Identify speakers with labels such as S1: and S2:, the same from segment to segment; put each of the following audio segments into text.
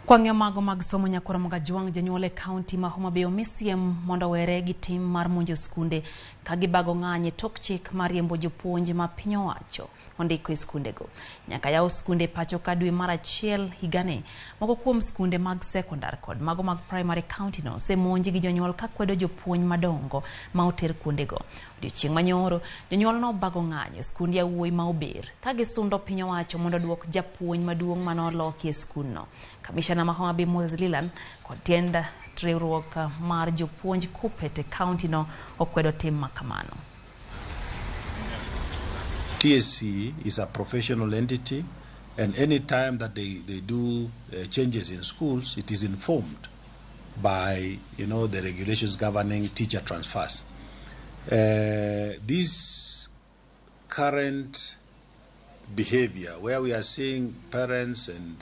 S1: Kwang'yo mago mag somo nyakoro mga jonyuol e kaunti ma Homa Bay osiem mondo were gi tim mar monjo skunde ka gibago ng'anye tok chik mar riembo jopuonj ma piny owacho ondiko e skundego. Nyaka yaw skunde pacho ka dwe mar achiel higani. Moko kuom skunde mag sekondar kod mago mag primary county no osemonji gi jonyuol ka kwedo jopuonj madongo ma oter kuondego. Odiochieng' manyoro jonyuol no bago ng'anyo skund yawuoyi ma ober ka gisundo piny owacho mondo duok japuonj maduong' manoloki e skundno. Kamishna ma Homa Bay Moses Lilan kod tiend riwruok mar jopuonj kupet e kaunti no okwedo tim makamano.
S2: TSC is a professional entity, and any time that they do changes in schools, it is informed by the regulations governing teacher transfers. This current behavior where we are seeing parents and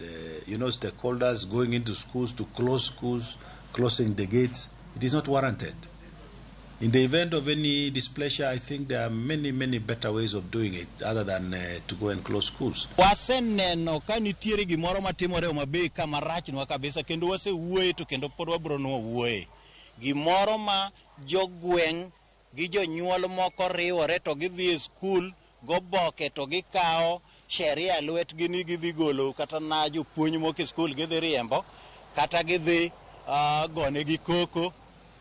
S2: stakeholders going into schools to close schools, closing the gates, it is not warranted. In the event of any displeasure, I think there are many better ways of doing it other than to go and close schools.
S3: Waseneno ka nitiere gimoro matimore Homa Bay kama rachnwa kabisa kendo wasewuoye to kendo pod wabiro wuoye. Gimoro ma jogweng' gi jonyuol moko riwore to gidhi e skul goboke to gikawo sheria lwetgi ni gidhi golo kata na jopuonj moko e skul gidhi riembo kata gidhi gone gi koko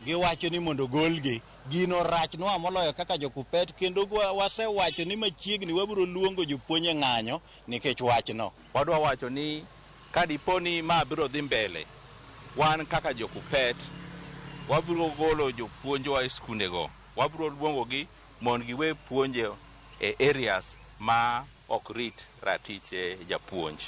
S3: giwacho ni mondo golgi. Gino rachnwa moloyo kaka jokupet kendo wasewacho ni machiegni wabiro luongo jopuonj e ng'anyo nikech wachno.
S4: Wadwa wacho ni kadiponi ma biro dhi mbele, wan kaka jokupet wabiro golo jopuonjwa e skundego. Wabiro luongogi mondo giwe puonje e areas ma ok rit ratiche japuonj.